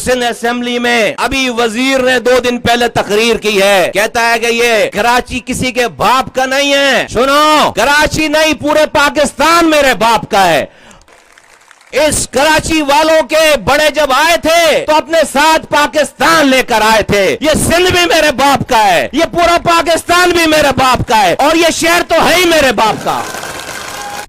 Sindh assembly में अभी वजीर ने 2 दिन पहले तकरीर की है, कहता है कि ये कराची किसी के बाप का नहीं है। सुनो, कराची नहीं, पूरे पाकिस्तान मेरे बाप का है। इस कराची वालों के बड़े जब आए थे तो अपने साथ पाकिस्तान लेकर आए थे। ये सिंध भी मेरे बाप का है, ये पूरा पाकिस्तान भी मेरे बाप का है, और ये शहर तो है ही मेरे बाप का।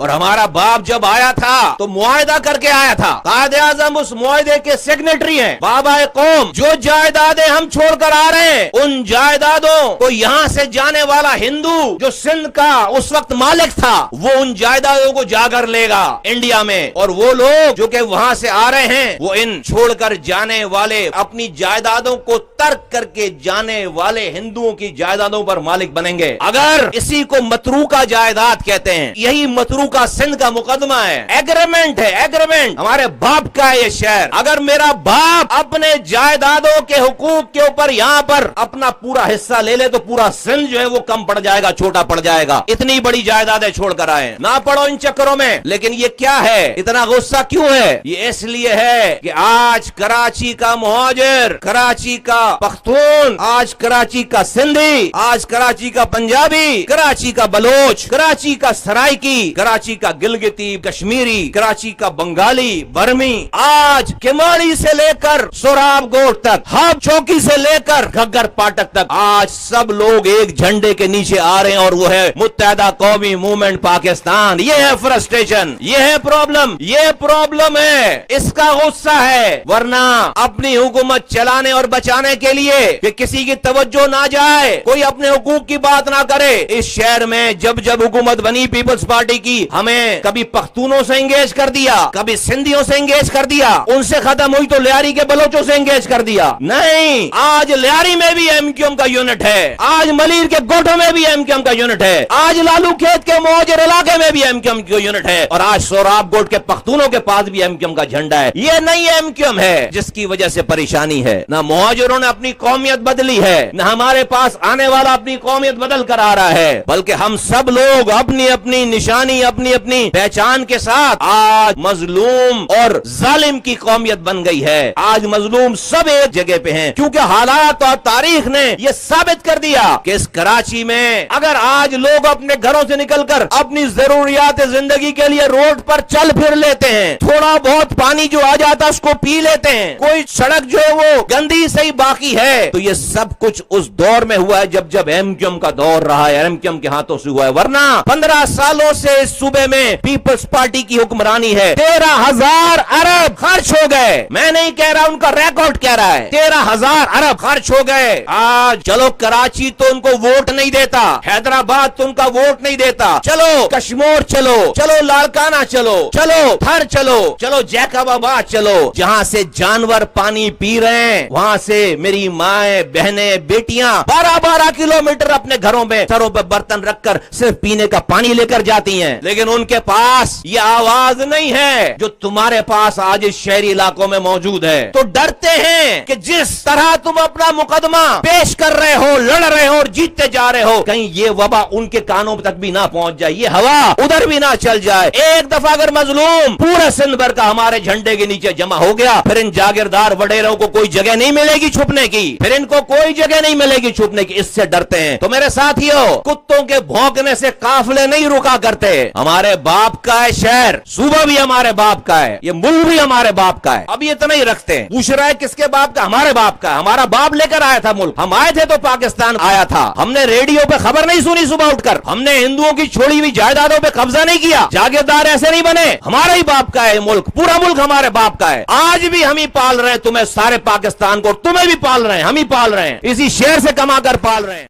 और हमारा बाप जब आया था तो मुआहदा करके आया था। कायदे आजम उस मुआहदे के सिग्नेटरी हैं। बाबा कौम, जो जायदादें हम छोड़कर आ रहे हैं, उन जायदादों को यहाँ से जाने वाला हिंदू जो सिंध का उस वक्त मालिक था, वो उन जायदादों को जाकर लेगा इंडिया में। और वो लोग जो कि वहाँ से आ रहे हैं, वो इन छोड़कर जाने वाले, अपनी जायदादों को तर्क करके जाने वाले हिंदुओं की जायदादों पर मालिक बनेंगे। अगर इसी को मतरूका जायदाद कहते हैं, यही मतरू का सिंध का मुकदमा है, एग्रीमेंट है, एग्रीमेंट। हमारे बाप का है ये शहर। अगर मेरा बाप अपने जायदादों के हुकूक के ऊपर यहाँ पर अपना पूरा हिस्सा ले ले तो पूरा सिंध जो है वो कम पड़ जाएगा, छोटा पड़ जाएगा। इतनी बड़ी जायदादें छोड़कर आए, ना पड़ो इन चक्करों में। लेकिन ये क्या है, इतना गुस्सा क्यों है? ये इसलिए है कि आज कराची का मुहाजिर, कराची का पख्तून, आज कराची का सिंधी, आज कराची का पंजाबी, कराची का बलोच, कराची का सराइकी, कराची का गिलगिती, कश्मीरी, कराची का बंगाली, बर्मी, आज किमाड़ी से लेकर सोराब गोट तक, हब चौकी से लेकर घग्गर पाटक तक, आज सब लोग एक झंडे के नीचे आ रहे हैं, और वो है मुत्तहदा कौमी मूवमेंट पाकिस्तान। ये है फ्रस्ट्रेशन, ये है प्रॉब्लम, ये प्रॉब्लम है, इसका गुस्सा है। वरना अपनी हुकूमत चलाने और बचाने के लिए कि किसी की तवज्जो ना जाए, कोई अपने हुकूक की बात ना करे। इस शहर में जब जब हुकूमत बनी पीपल्स पार्टी की, हमें कभी पख्तूनों से एंगेज कर दिया, कभी सिंधियों से एंगेज कर दिया, उनसे खत्म हुई तो लियारी के बलोचों से एंगेज कर दिया। नहीं, आज लियारी में भी एमक्यूएम का यूनिट है, आज मलीर के गोठों में भी एमक्यूएम का यूनिट है, आज लालू खेत के मुहाजिर इलाके में भी एमक्यूएम का यूनिट है, और आज सोराब गोट के पख्तूनों के पास भी एमक्यूएम का झंडा है। ये नहीं एमक्यूएम है जिसकी वजह से परेशानी है। ना मुहाजिरों ने अपनी कौमियत बदली है, न हमारे पास आने वाला अपनी कौमियत बदल कर आ रहा है, बल्कि हम सब लोग अपनी अपनी निशानी, अपनी अपनी पहचान के साथ आज मजलूम और जालिम की कौमियत बन गई है। आज मजलूम सब एक जगह पे हैं, क्योंकि हालात और तारीख ने यह साबित कर दिया कि इस कराची में अगर आज लोग अपने घरों से निकलकर अपनी जरूरियात जिंदगी के लिए रोड पर चल फिर लेते हैं, थोड़ा बहुत पानी जो आ जाता है उसको पी लेते हैं, कोई सड़क जो है वो गंदी सही बाकी है, तो ये सब कुछ उस दौर में हुआ है जब जब एमक्यूएम का दौर रहा है, एमक्यूएम के हाथों से हुआ है। वरना 15 सालों से इस सूबे में पीपल्स पार्टी की हुक्मरानी है। 13,000 अरब खर्च हो गए। मैं नहीं कह रहा, उनका रिकॉर्ड कह रहा है, 13,000 अरब खर्च हो गए। आज चलो कराची तो उनको वोट नहीं देता, हैदराबाद तो उनका वोट नहीं देता, चलो कश्मीर चलो, चलो लाड़काना चलो, चलो थर चलो, चलो जैकबाबाद चलो, जहाँ से जानवर पानी पी रहे हैं, वहाँ से मेरी माए, बहने, बेटियां 12-12 किलोमीटर अपने घरों में सरों पर बर्तन रखकर सिर्फ पीने का पानी लेकर जाती हैं। लेकिन उनके पास ये आवाज नहीं है जो तुम्हारे पास आज इस शहरी इलाकों में मौजूद है। तो डरते हैं कि जिस तरह तुम अपना मुकदमा पेश कर रहे हो, लड़ रहे हो और जीतते जा रहे हो, कहीं ये वबा उनके कानों तक भी ना पहुंच जाए, ये हवा उधर भी ना चल जाए। एक दफा अगर मजलूम पूरे सिंध भर का हमारे झंडे के नीचे जमा हो गया, फिर इन जागीरदार वडेरों को कोई जगह नहीं मिलेगी छुपने की, फिर इनको कोई जगह नहीं मिलेगी छुपने की। इससे डरते हैं। तो मेरे साथियों, कुत्तों के भौंकने से काफले नहीं रुका करते। हमारे बाप का है शहर, सूबा भी हमारे बाप का है, ये मुल्क भी हमारे बाप का है। अब ये इतना ही रखते हैं। पूछ रहा है किसके बाप का? हमारे बाप का। हमारा बाप लेकर आया था मुल्क, हम आए थे तो पाकिस्तान आया था। हमने रेडियो पे खबर नहीं सुनी सुबह उठकर, हमने हिंदुओं की छोड़ी हुई जायदादों पे कब्जा नहीं किया, जागीरदार ऐसे नहीं बने। हमारा ही बाप का है मुल्क, पूरा मुल्क हमारे बाप का है। आज भी हम ही पाल रहे हैं तुम्हें, सारे पाकिस्तान को, तुम्हें भी पाल रहे हैं, हम ही पाल रहे हैं, इसी शेर से कमा कर पाल रहे हैं।